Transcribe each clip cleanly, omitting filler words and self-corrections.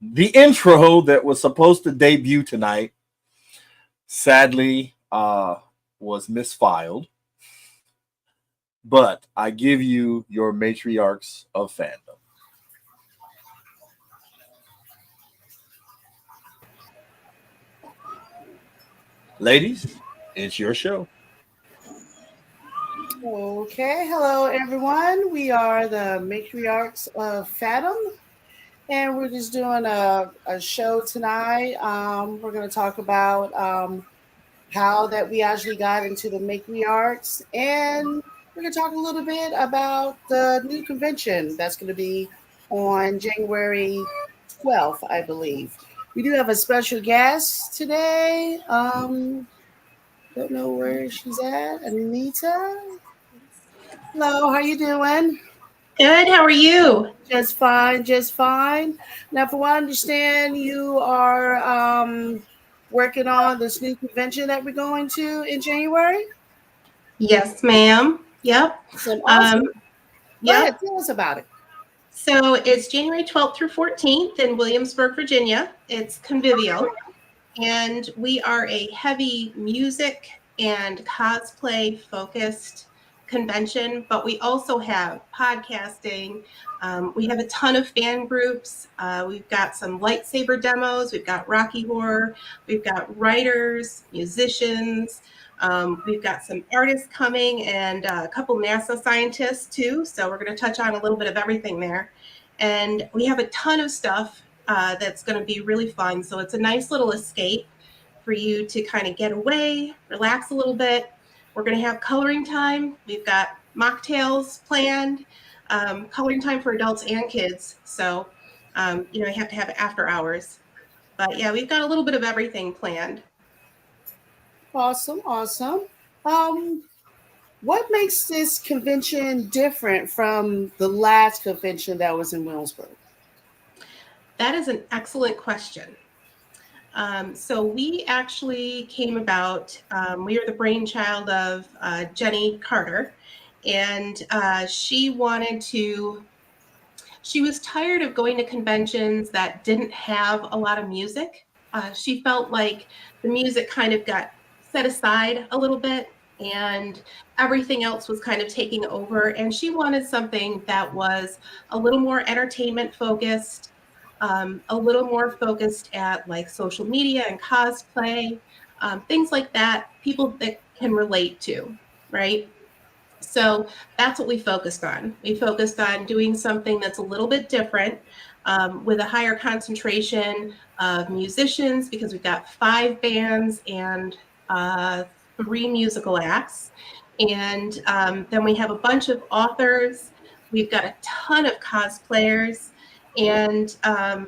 The intro that was supposed to debut tonight sadly was misfiled, but I give you your matriarchs of fandom. Ladies, it's your show. Okay, hello everyone. We are the matriarchs of Fathom, and we're just doing a show tonight. We're going to talk about how that we actually got into the matriarchs, and we're going to talk a little bit about the new convention that's going to be on January 12th, I believe. We do have a special guest today. Don't know where she's at. Anita. Hello, how you doing? Good. How are you? Just fine, just fine. Now, from what I understand, you are working on this new convention that we're going to in January. Yes, ma'am. Yep. Awesome, Um, awesome. Go ahead, yep. tell us about it. So it's January 12th through 14th in Williamsburg, Virginia. It's convivial. And we are a heavy music and cosplay focused convention, but we also have podcasting. We have a ton of fan groups. We've got some lightsaber demos. We've got Rocky Horror. We've got writers, musicians. We've got some artists coming and a couple NASA scientists too. So we're going to touch on a little bit of everything there. And we have a ton of stuff that's going to be really fun. So it's a nice little escape for you to kind of get away, relax a little bit. We're going to have coloring time. We've got mocktails planned, coloring time for adults and kids. So, you have to have it after hours. But yeah, we've got a little bit of everything planned. Awesome, awesome. Um, what makes this convention different from the last convention that was in Williamsburg? That is an excellent question. So we actually came about, we are the brainchild of Jenny Carter, and she was tired of going to conventions that didn't have a lot of music. She felt like the music kind of got set aside a little bit and everything else was kind of taking over. And she wanted something that was a little more entertainment focused, a little more focused at like social media and cosplay, things like that, people that can relate to, right? So that's what we focused on. We focused on doing something that's a little bit different, with a higher concentration of musicians because we've got 5 bands and 3 musical acts. And then we have a bunch of authors. We've got a ton of cosplayers and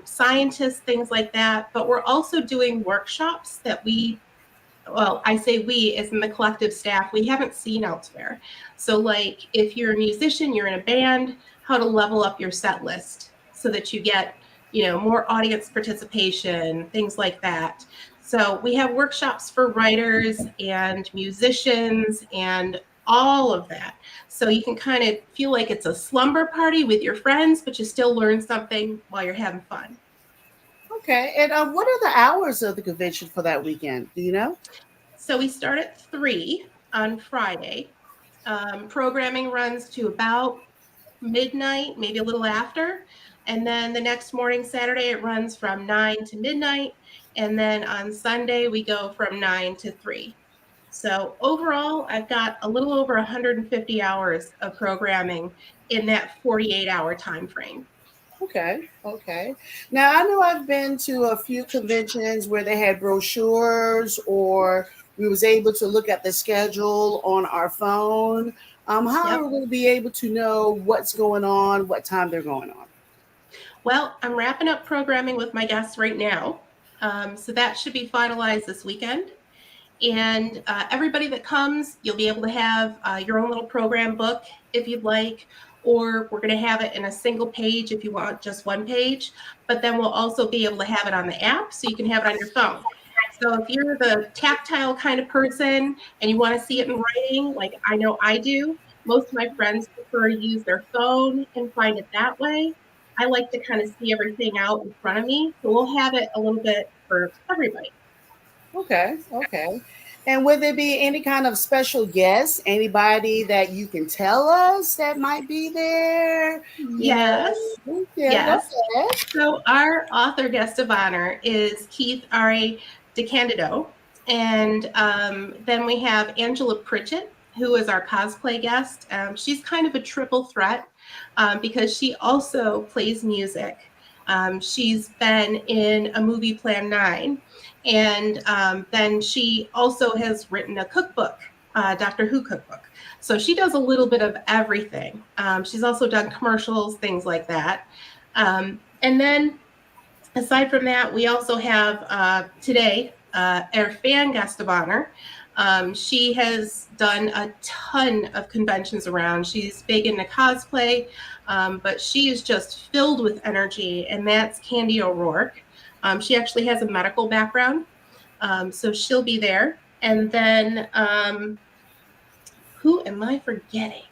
scientists, things like that. But we're also doing workshops that I say we as in the collective staff, we haven't seen elsewhere. So like if you're a musician, you're in a band, how to level up your set list so that you get, more audience participation, things like that. So we have workshops for writers and musicians and all of that. So you can kind of feel like it's a slumber party with your friends, but you still learn something while you're having fun. Okay, and what are the hours of the convention for that weekend? Do you know? So we start at 3 on Friday. Programming runs to about midnight, maybe a little after. And then the next morning, Saturday, it runs from 9 to midnight. And then on Sunday, we go from 9 to 3. So overall, I've got a little over 150 hours of programming in that 48-hour time frame. Okay, okay. Now I know I've been to a few conventions where they had brochures or we was able to look at the schedule on our phone. How Yep. are we going to be able to know what's going on, what time they're going on? Well, I'm wrapping up programming with my guests right now. So that should be finalized this weekend. And everybody that comes, you'll be able to have your own little program book if you'd like, or we're going to have it in a single page if you want just one page. But then we'll also be able to have it on the app so you can have it on your phone. So if you're the tactile kind of person and you want to see it in writing, like I know I do, most of my friends prefer to use their phone and find it that way. I like to kind of see everything out in front of me. So we'll have it a little bit for everybody. Okay, okay. And would there be any kind of special guests? Anybody that you can tell us that might be there? You Yes. know, yeah, go Yes. ahead. So our author guest of honor is Keith R.A. DeCandido. And then we have Angela Pritchett, who is our cosplay guest. She's kind of a triple threat because she also plays music. She's been in a movie Plan 9. And then she also has written a cookbook, Doctor Who cookbook. So she does a little bit of everything. She's also done commercials, things like that. And then aside from that, we also have today our fan guest of honor. She has done a ton of conventions around. She's big into cosplay, but she is just filled with energy, and that's Candy O'Rourke. She actually has a medical background, so she'll be there. And then who am I forgetting?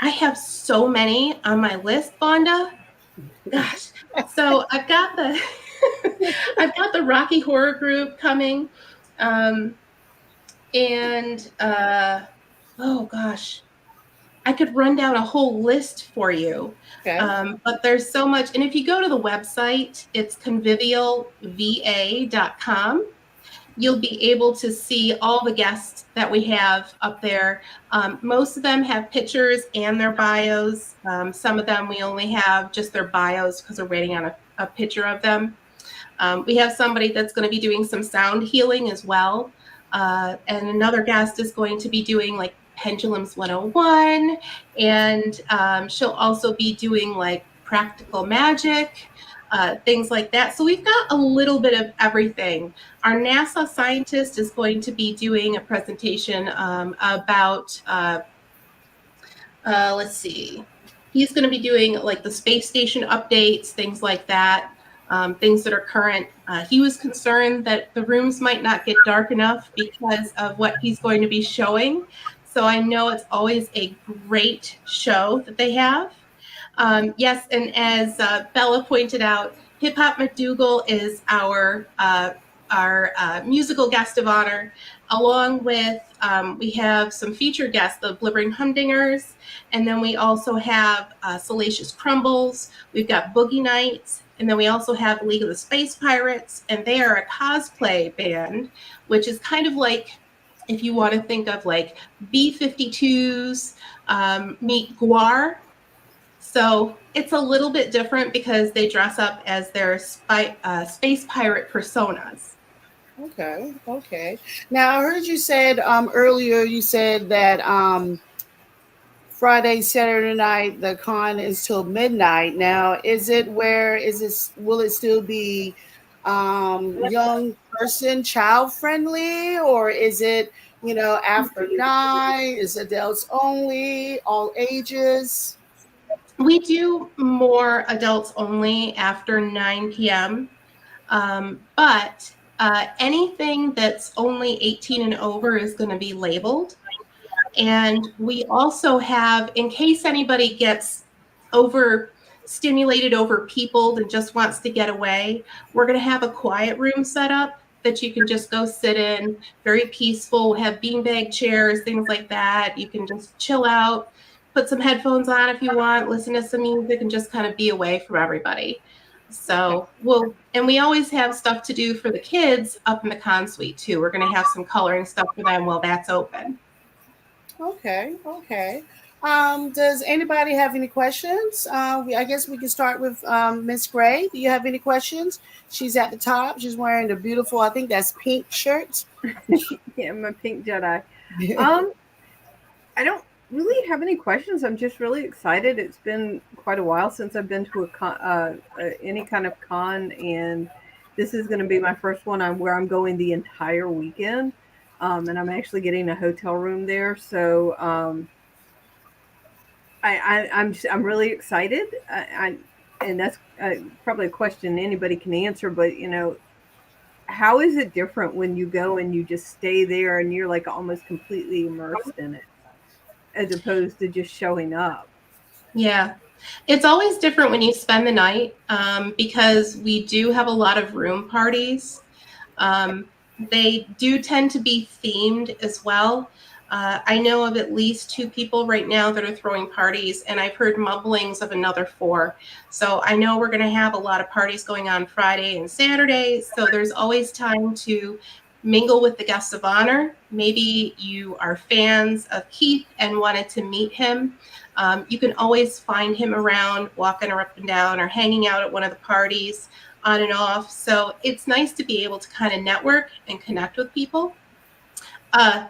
I have so many on my list, Vonda. Gosh. So I've got the I've got the Rocky Horror Group coming. Um, and oh gosh, I could run down a whole list for you. Okay. But there's so much. And if you go to the website, it's convivialva.com. You'll be able to see all the guests that we have up there. Most of them have pictures and their bios. Some of them we only have just their bios because we're waiting on a picture of them. We have somebody that's going to be doing some sound healing as well. And another guest is going to be doing like Pendulums 101. And she'll also be doing like practical magic, things like that. So we've got a little bit of everything. Our NASA scientist is going to be doing a presentation about, let's see, he's going to be doing like the space station updates, things like that. Things that are current. He was concerned that the rooms might not get dark enough because of what he's going to be showing. So I know it's always a great show that they have. Yes, and as Bella pointed out, Hip Hop McDougal is our musical guest of honor, along with we have some featured guests, the Blibbering Humdingers, and then we also have Salacious Crumbles. We've got Boogie Nights, and then we also have League of the Space Pirates, and they are a cosplay band, which is kind of like if you want to think of like B-52s meet Guar. So it's a little bit different because they dress up as their space pirate personas. Okay, okay. Now I heard you said earlier. You said that Friday, Saturday night, the con is till midnight. Now, is it where is this? Will it still be young person, child friendly, or is it after 9? Is adults only, all ages? We do more adults only after 9 p.m. But anything that's only 18 and over is going to be labeled. And we also have, in case anybody gets overstimulated, over peopled, and just wants to get away, we're going to have a quiet room set up that you can just go sit in, very peaceful. We'll have beanbag chairs, things like that. You can just chill out, put some headphones on if you want, listen to some music, and just kind of be away from everybody. So we always have stuff to do for the kids up in the con suite too. We're going to have some coloring stuff for them while that's open. Okay, okay. Does anybody have any questions? I guess we can start with Miss Gray. Do you have any questions? She's at the top. She's wearing a beautiful, I think that's pink shirt. Yeah, I'm a pink Jedi. I don't really have any questions. I'm just really excited. It's been quite a while since I've been to any kind of con, and this is going to be my first one where I'm going the entire weekend. And I'm actually getting a hotel room there. So I'm really excited. And that's probably a question anybody can answer. But how is it different when you go and you just stay there and you're like almost completely immersed in it, as opposed to just showing up? Yeah. It's always different when you spend the night because we do have a lot of room parties. Um, they do tend to be themed as well. I know of at least 2 people right now that are throwing parties, and I've heard mumblings of another 4. So I know we're going to have a lot of parties going on Friday and Saturday. So there's always time to mingle with the guests of honor. Maybe you are fans of Keith and wanted to meet him. You can always find him around, walking up and down, or hanging out at one of the parties on and off. So it's nice to be able to kind of network and connect with people. Uh,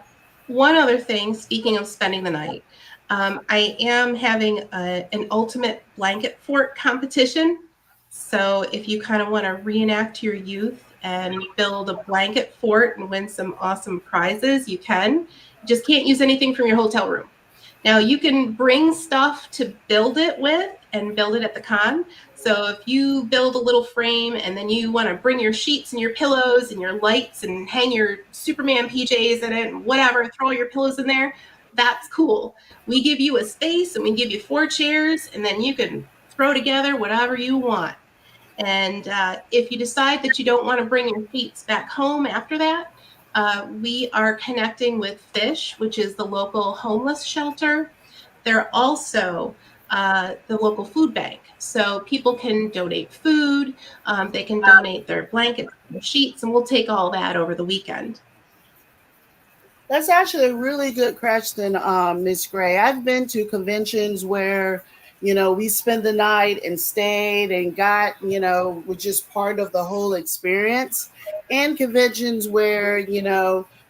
One other thing, speaking of spending the night, I am having an ultimate blanket fort competition. So if you kind of want to reenact your youth and build a blanket fort and win some awesome prizes, you can. You just can't use anything from your hotel room. Now you can bring stuff to build it with and build it at the con. So if you build a little frame and then you want to bring your sheets and your pillows and your lights and hang your Superman PJs in it and whatever, throw all your pillows in there, that's cool. We give you a space and we give you 4 chairs and then you can throw together whatever you want. And if you decide that you don't want to bring your sheets back home after that, we are connecting with Fish, which is the local homeless shelter. They're also the local food bank. So people can donate food, they can donate their blankets, their sheets, and we'll take all that over the weekend. That's actually a really good question, Miss Gray. I've been to conventions where, we spent the night and stayed and got, was just part of the whole experience. And conventions where,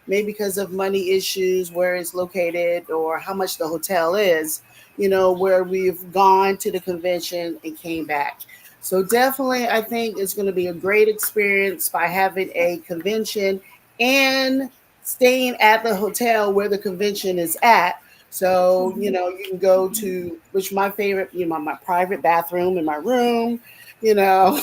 maybe because of money issues, where it's located or how much the hotel is, where we've gone to the convention and came back. So definitely, I think it's going to be a great experience by having a convention and staying at the hotel where the convention is at. So, you can go to which my favorite, my private bathroom in my room, you know,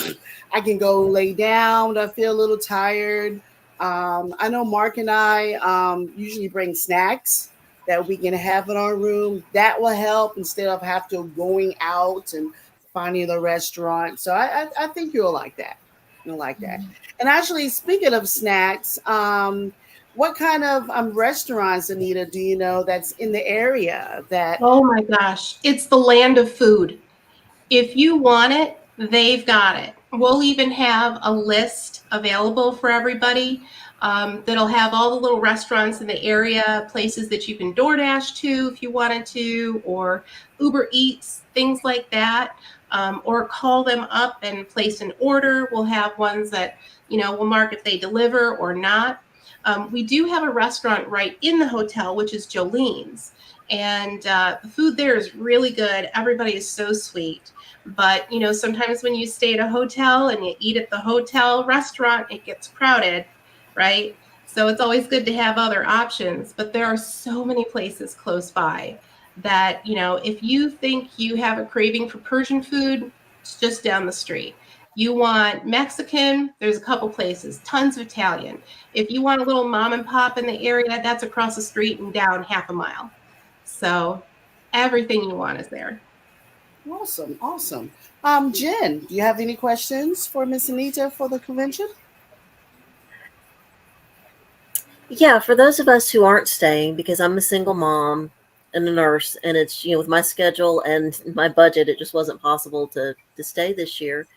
I can go lay down. I feel a little tired. I know Mark and I usually bring snacks that we can have in our room. That will help instead of have to going out and finding the restaurant. So I think you'll like that. You'll like that. And actually, speaking of snacks, what kind of restaurants, Anita, do you know that's in the area that? Oh my gosh, it's the land of food. If you want it, they've got it. We'll even have a list available for everybody that'll have all the little restaurants in the area, places that you can DoorDash to if you wanted to, or Uber Eats, things like that. Or call them up and place an order. We'll have ones that, we'll mark if they deliver or not. We do have a restaurant right in the hotel, which is Jolene's. And the food there is really good. Everybody is so sweet. But, sometimes when you stay at a hotel and you eat at the hotel restaurant, it gets crowded, right? So it's always good to have other options. But there are so many places close by that, if you think you have a craving for Persian food, it's just down the street. You want Mexican, there's a couple places, tons of Italian. If you want a little mom and pop in the area, that's across the street and down half a mile. So everything you want is there. Awesome, awesome. Jen, do you have any questions for Miss Anita for the convention? Yeah, for those of us who aren't staying, because I'm a single mom and a nurse, and it's with my schedule and my budget, it just wasn't possible to stay this year.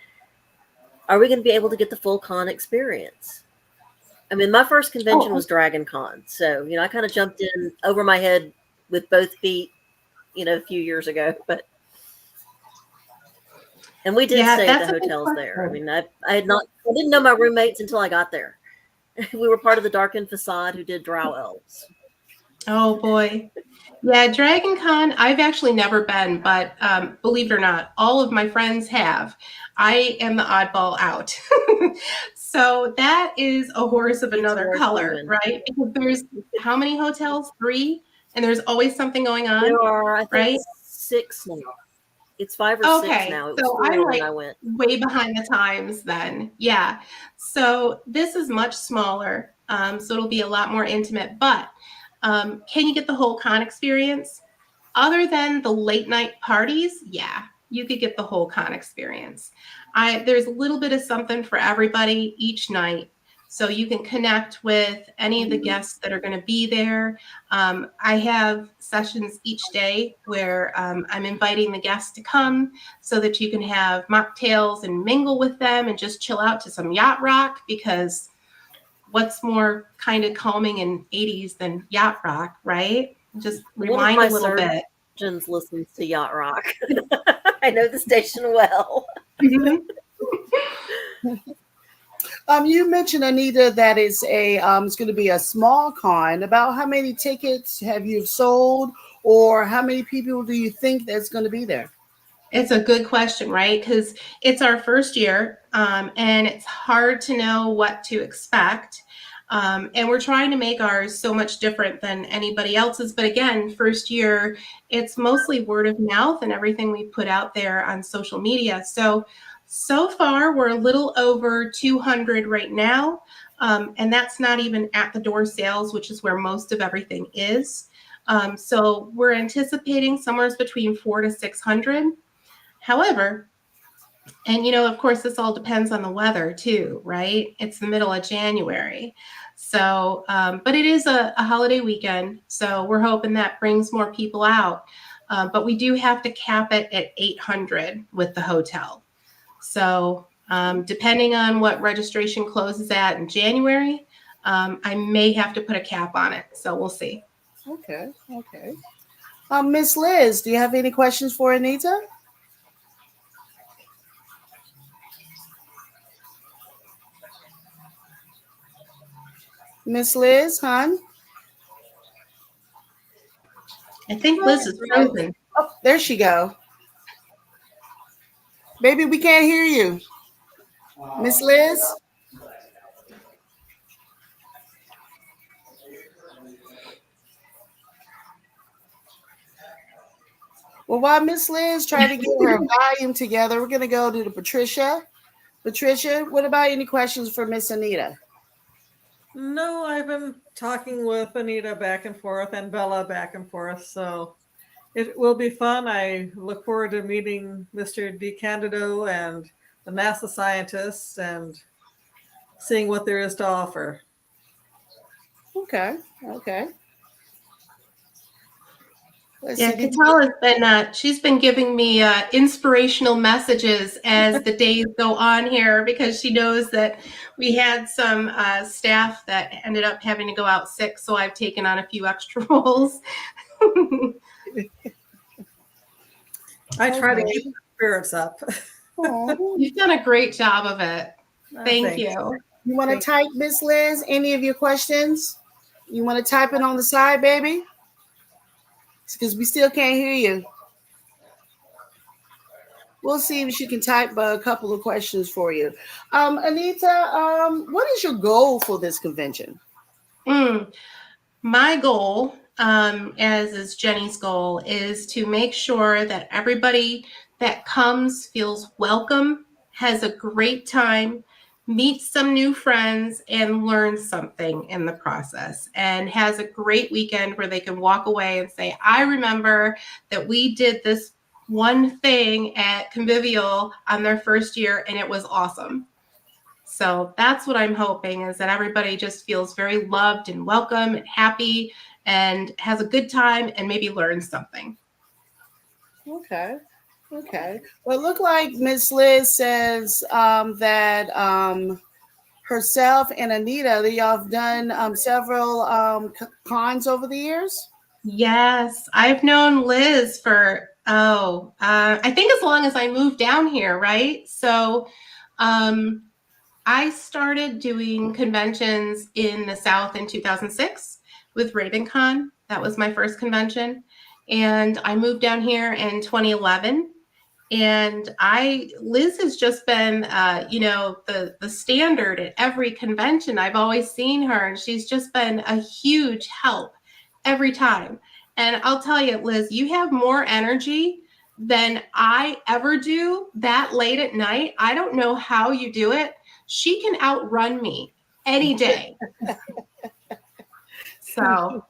Are we going to be able to get the full con experience? I mean, my first convention was Dragon Con, so I kind of jumped in over my head with both feet, a few years ago, and we did stay at the hotels there. I mean, I didn't know my roommates until I got there. We were part of the Darkened Facade who did Drow Elves. Oh boy. Yeah, Dragon Con, I've actually never been, but believe it or not, all of my friends have. I am the oddball out. So that is a horse of another color, right? Because there's how many hotels? 3? And there's always something going on. There are, I think, right? 6 now. It's 5 or 6 now. It was so 4 I'm when like I went. way behind the times then. Yeah. So this is much smaller. So it'll be a lot more intimate. But can you get the whole con experience? other than the late night parties, yeah, you could get the whole con experience. There's a little bit of something for everybody each night. So you can connect with any of the guests that are going to be there. I have sessions each day where I'm inviting the guests to come so that you can have mocktails and mingle with them and just chill out to some yacht rock, because what's more kind of calming in 80s than yacht rock, right? Just One of rewind my a little bit. surgeons listens to yacht rock. I know the station well. You mentioned, Anita, that it's it's going to be a small con. About how many tickets have you sold, or how many people do you think that's going to be there? It's a good question, right? Because it's our first year, and it's hard to know what to expect. And we're trying to make ours so much different than anybody else's. But again, first year, it's mostly word of mouth and everything we put out there on social media. So far, we're a little over 200 right now. And that's not even at the door sales, which is where most of everything is. So we're anticipating somewhere between 400 to 600. However, and of course, this all depends on the weather too, right? It's the middle of January. So, but it is a holiday weekend. So we're hoping that brings more people out. But we do have to cap it at 800 with the hotel. So depending on what registration closes at in January, I may have to put a cap on it. So we'll see. Okay. Miss Liz, do you have any questions for Anita? Miss Liz, hon? I think Liz is frozen. Oh, there she go. Baby, we can't hear you. Miss Liz? Well, while Miss Liz trying to get her volume together, we're going to go to Patricia. Patricia, what about any questions for Miss Anita? No, I've been talking with Anita back and forth and Bella back and forth, so it will be fun. I look forward to meeting Mr. DeCandido and the NASA scientists and seeing what there is to offer. Okay. Yeah, Catal has been, she's been giving me inspirational messages as the days go on here, because she knows that we had some staff that ended up having to go out sick. So I've taken on a few extra roles. I try to keep the spirits up. You've done a great job of it. Thank you. You want to type, Miss Liz, any of your questions? You want to type it on the side, baby? Because we still can't hear you. We'll see if she can type a couple of questions for you. Anita, what is your goal for this convention? My goal, as is Jenny's goal, is to make sure that everybody that comes feels welcome, has a great time, meets some new friends, and learns something in the process, and has a great weekend where they can walk away and say, I remember that we did this one thing at Convivial on their first year and it was awesome. So that's what I'm hoping, is that everybody just feels very loved and welcome and happy and has a good time and maybe learns something. Okay. Well, it looked like Miss Liz says that herself and Anita, y'all have done several cons over the years. Yes, I've known Liz for, I think as long as I moved down here, right? So I started doing conventions in the South in 2006 with RavenCon. That was my first convention. And I moved down here in 2011. And Liz has just been, the standard at every convention. I've always seen her, and she's just been a huge help every time. And I'll tell you, Liz, you have more energy than I ever do that late at night. I don't know how you do it. She can outrun me any day. So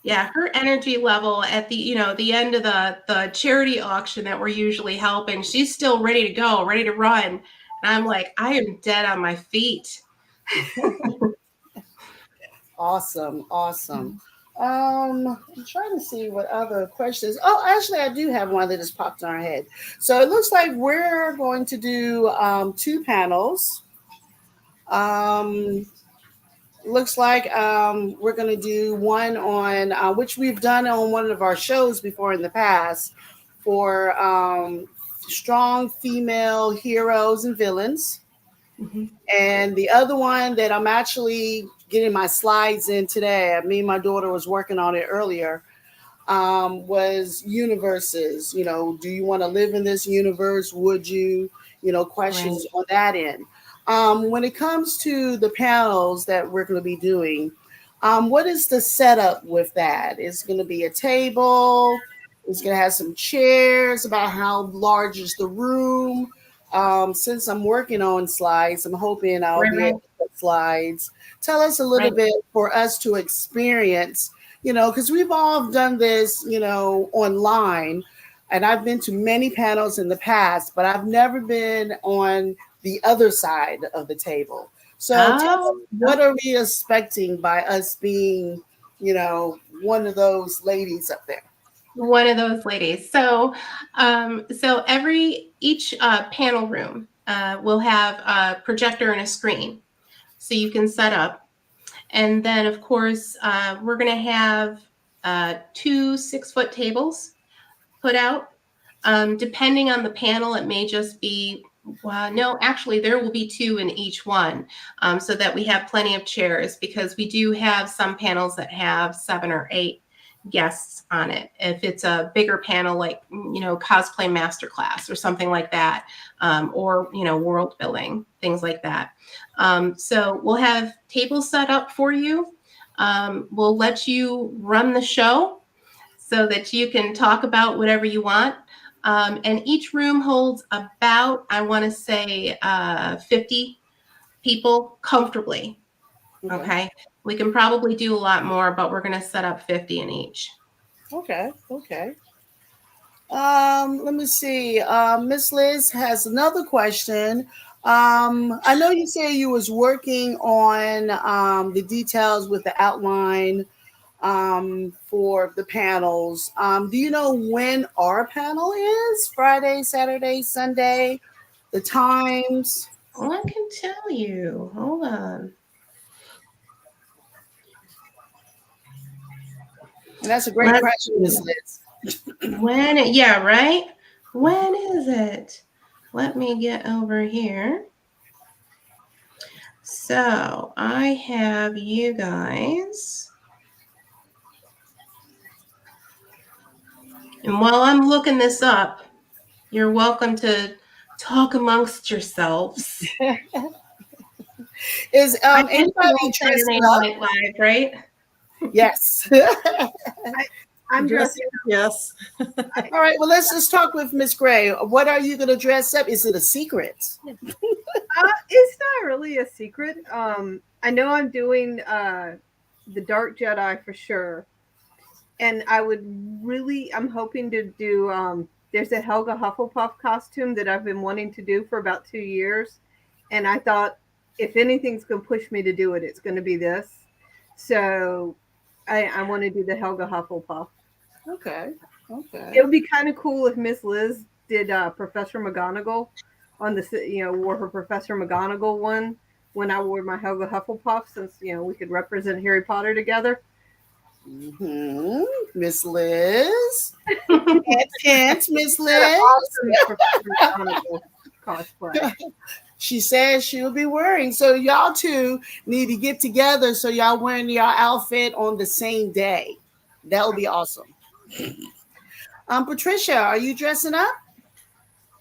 Yeah, her energy level at the end of the charity auction that we're usually helping, she's still ready to go, ready to run. And I'm like, I am dead on my feet. Awesome, awesome. I'm trying to see what other questions. Oh, actually, I do have one that just popped in our head. So it looks like we're going to do two panels. Um, looks like we're going to do one on which we've done on one of our shows before in the past for strong female heroes and villains. Mm-hmm. And the other one that I'm actually getting my slides in today, me and my daughter was working on it earlier, was universes. Do you want to live in this universe? Would you? Questions Right. on that end. When it comes to the panels that we're going to be doing, what is the setup with that? It's going to be a table. It's going to have some chairs. About how large is the room? Since I'm working on slides, I'm hoping I'll Right, be right, able to put slides. Tell us a little right. bit for us to experience, because we've all done this, online. And I've been to many panels in the past, but I've never been on the other side of the table. So tell us, Oh, what are we expecting by us being, one of those ladies up there? one of those ladies. So each panel room will have a projector and a screen, so you can set up. And then, of course, we're going to have 2 6-foot tables put out. Depending on the panel, it may just be, well, no, actually, there will be 2 in each one, so that we have plenty of chairs, because we do have some panels that have 7 or 8 guests on it. If it's a bigger panel, like, cosplay masterclass or something like that, or, world building, things like that. So we'll have tables set up for you. We'll let you run the show so that you can talk about whatever you want. And each room holds about, I want to say, 50 people comfortably. Okay. We can probably do a lot more, but we're going to set up 50 in each. Okay. Okay. Let me see. Miss Liz has another question. I know you say you was working on the details with the outline for the panels. Do you know when our panel is? Friday, Saturday, Sunday, the times? Well, I can tell you. Hold on. And that's a great Let's question, Miss Liz. yeah, right? When is it? Let me get over here. So I have you guys. And while I'm looking this up, you're welcome to talk amongst yourselves. Is I guess anybody you're all dressing Saturday up? Night Live, right? Yes. I'm dressing. Yes. All right. Well, let's talk with Miss Gray. What are you going to dress up? Is it a secret? It's not really a secret. I know I'm doing the Dark Jedi for sure, and I'm hoping to do. There's a Helga Hufflepuff costume that I've been wanting to do for about 2 years, and I thought if anything's going to push me to do it, it's going to be this. So I want to do the Helga Hufflepuff. Okay. Okay. It would be kind of cool if Miss Liz did Professor McGonagall on wore her Professor McGonagall one when I wore my Helga Hufflepuff, since we could represent Harry Potter together. Mm-hmm. Miss Liz. Hint, Miss Liz. Awesome Professor McGonagall cosplay. She says she'll be wearing. So y'all two need to get together so y'all wearing your outfit on the same day. That would be awesome. Patricia, are you dressing up?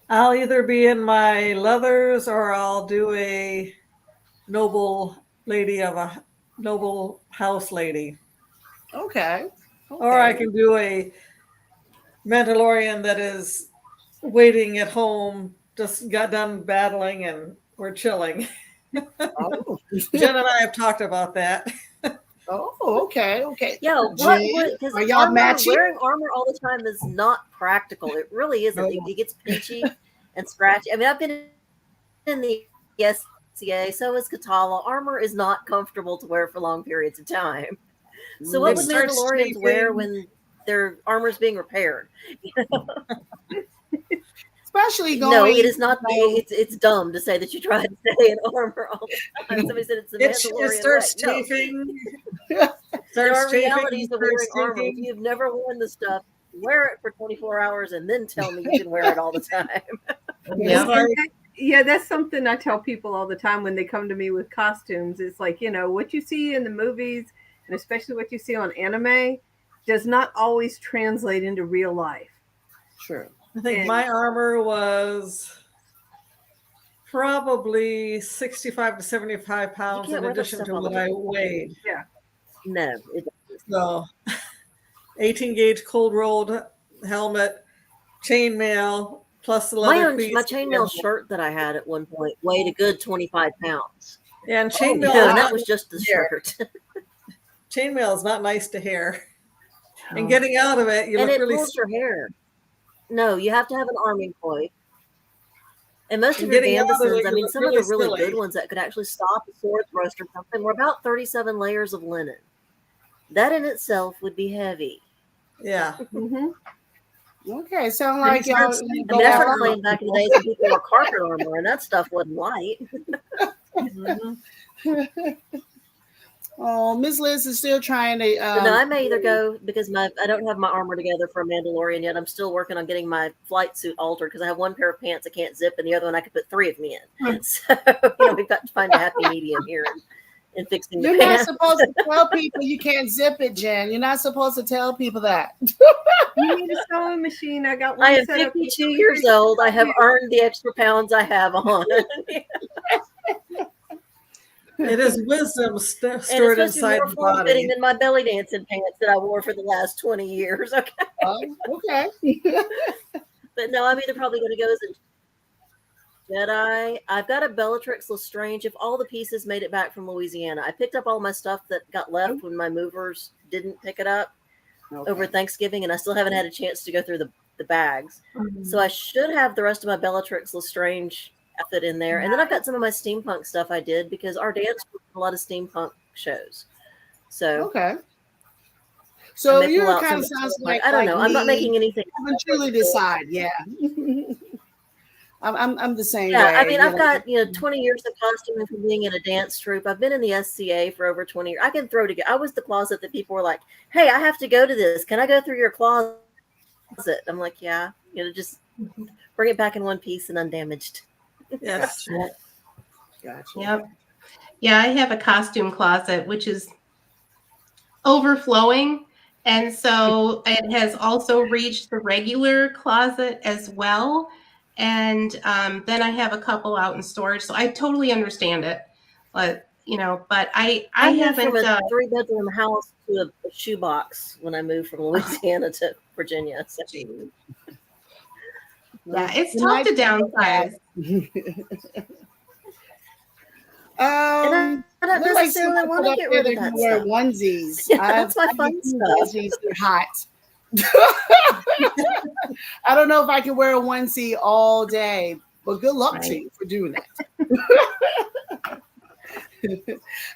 I'll either be in my leathers or I'll do a noble house lady. Okay. Or I can do a Mandalorian that is waiting at home, just got done battling and we're chilling. Oh. Jen and I have talked about that. Oh, okay, okay. Yeah, Jen, because are y'all matching? wearing armor all the time is not practical. It really isn't. It gets pinchy and scratchy. I mean, I've been in the SCA, so is Katala. Armor is not comfortable to wear for long periods of time. So what It would starts Mandalorians wear chafing. when their armor's being repaired? Especially No, going. it is not. It's dumb to say that you try to stay in armor all the time. Somebody said it's the It Mandalorian starts way. No. chafing. There are Starts chafing. realities of wearing Starts armor. If stinking. you've never worn the stuff, wear it for 24 hours and then tell me you can wear it all the time. It's like, Yeah, that's something I tell people all the time when they come to me with costumes. It's like, what you see in the movies, and especially what you see on anime, does not always translate into real life. True. I think And- my armor was probably 65 to 75 pounds can't in wear that addition stuff to all the what I time. weighed. No, So 18 gauge cold rolled helmet, chainmail, plus the leather cleats. my chainmail shirt that I had at one point weighed a good 25 pounds. Yeah, and Oh, chainmail, Yeah, and that was just the shirt. chainmail is not nice to hair. And getting out of it, you And look it really pulls your hair. No, you have to have an arming coif. And most And of your getting out of it, gambesons, I you mean, look some of really the really silly. good ones that could actually stop a sword thrust or something were about 37 layers of linen. That in itself would be heavy. Yeah. Mhm. Okay, sound And like he y'all. starts I thinking, mean, I started all playing back in the days when people wore carpet armor, and that stuff wasn't light. Mhm. Oh, Miss Liz is still trying to. But no, I may either go because I don't have my armor together for a Mandalorian yet. I'm still working on getting my flight suit altered because I have one pair of pants I can't zip, and the other one I could put 3 of me in. So we've got to find a happy medium here in fixing the You're not pants. supposed to tell people you can't zip it, Jen. You're not supposed to tell people that. You need a sewing machine. I got one I am set up. 52 years old. I have earned the extra pounds I have on. It is wisdom And stored it's supposed to be inside more the form-fitting body. than my belly dancing pants that I wore for the last 20 years. Okay. Oh, okay. But no, I'm either probably going to go as a Jedi. I've got a Bellatrix Lestrange. If all the pieces made it back from Louisiana, I picked up all my stuff that got left when my movers didn't pick it up over Thanksgiving, and I still haven't had a chance to go through the bags. So I should have the rest of my Bellatrix Lestrange outfit in there. And then I've got some of my steampunk stuff I did because our dance was a lot of steampunk shows. So Okay. I So may pull you're out kind of some sounds steampunk. like I don't know. I'm not me. making anything. I haven't truly decide. Yeah. I'm the same Yeah, way. I mean, I've got 20 years of costuming from being in a dance troupe. I've been in the SCA for over 20 years. I can throw together. I was the closet that people were like, "Hey, I have to go to this. Can I go through your closet?" I'm like, "Yeah." Just bring it back in one piece and undamaged. Yes. Gotcha. Yep. Yeah, I have a costume closet, which is overflowing. And so it has also reached the regular closet as well. And then I have a couple out in storage. So I totally understand it. But, I moved haven't. from a 3-bedroom house to a shoebox when I moved from Louisiana to Virginia. So. Yeah, it's Good tough night, to downsize. And I don't look like necessarily someone want put to up get there rid of that that can wear stuff. onesies. Yeah, that's my I fun get stuff. onesies, they're hot. I don't know if I can wear a onesie all day, but good luck to you for doing that.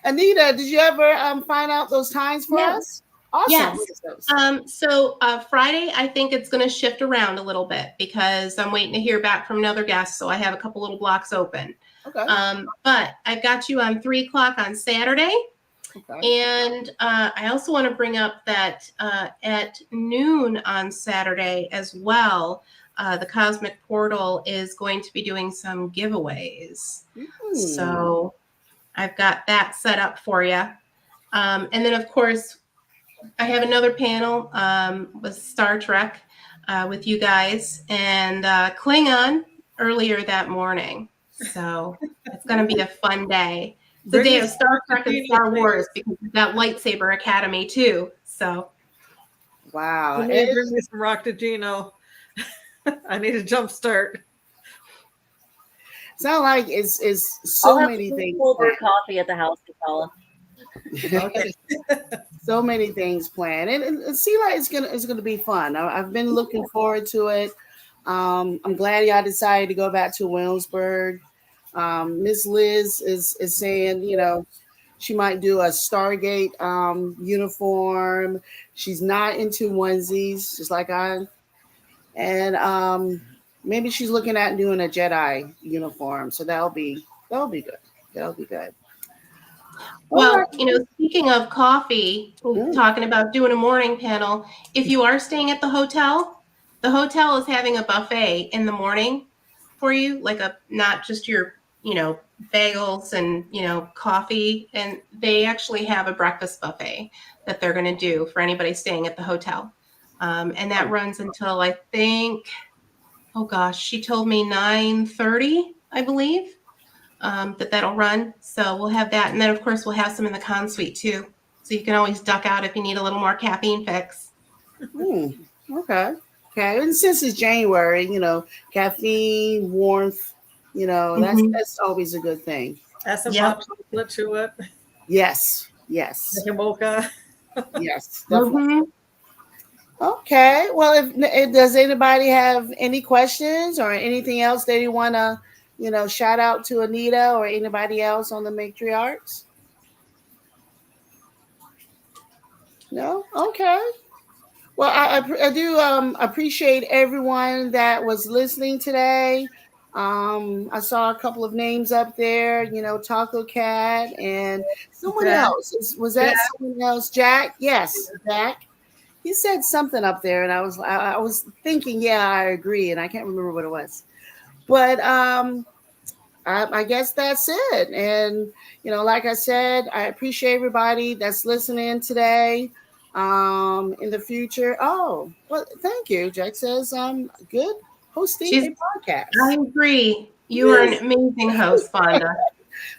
Anita, did you ever find out those times for us? Awesome. Yes. What is those? So Friday, I think it's going to shift around a little bit because I'm waiting to hear back from another guest. So I have a couple little blocks open. Okay. But I've got you on 3 o'clock on Saturday. Okay. And I also want to bring up that at noon on Saturday as well, the Cosmic Portal is going to be doing some giveaways. So I've got that set up for you. And then, of course, I have another panel with Star Trek with you guys and Klingon earlier that morning. So it's going to be a fun day. It's the day of Star Trek and Star Wars because we've got Lightsaber Academy too. So wow. You need to bring me some Rock to Gino. I need a jump start. Sound like it's so I'll have many some things. cold brew coffee at the house, Katala. Okay. So many things planned, and see, like it's gonna be fun. I've been looking forward to it. I'm glad y'all decided to go back to Williamsburg. Miss Liz is saying, she might do a Stargate uniform. She's not into onesies, just like I. And maybe she's looking at doing a Jedi uniform. So that'll be good. That'll be good. All right. Well, speaking of coffee, talking about doing a morning panel, if you are staying at the hotel is having a buffet in the morning for you, like not just your, bagels and, coffee. And they actually have a breakfast buffet that they're going to do for anybody staying at the hotel. And that runs until, I think, oh gosh, she told me 9:30, I believe. That'll run. So we'll have that. And then, of course, we'll have some in the con suite, too. So you can always duck out if you need a little more caffeine fix. Okay. And since it's January, caffeine, warmth, that's always a good thing. Add some hot chocolate to it. Yes. Like a mocha. Yes, definitely. Okay. Well, if does anybody have any questions or anything else that you want to shout out to Anita or anybody else on the matriarchs? No? Okay. Well, I do appreciate everyone that was listening today. I saw a couple of names up there, Taco Cat and someone else. Was that someone else? Jack? Yes, Jack. He said something up there, and I was thinking, yeah, I agree, and I can't remember what it was. But I guess that's it. And, like I said, I appreciate everybody that's listening today. In the future. Oh, well, thank you. Jack says, good hosting a podcast. I agree. You are an amazing host, Fonda.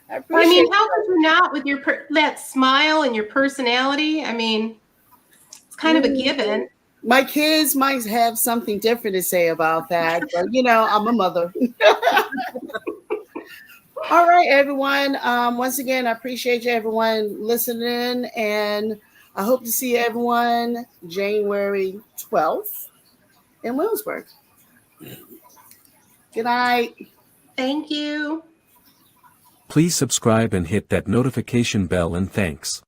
I mean, how could you not with that smile and your personality? I mean, it's kind of a given. My kids might have something different to say about that, but I'm a mother. All right, everyone. Once again, I appreciate everyone listening, and I hope to see everyone January 12th in Williamsburg. Good night. Thank you. Please subscribe and hit that notification bell, and thanks.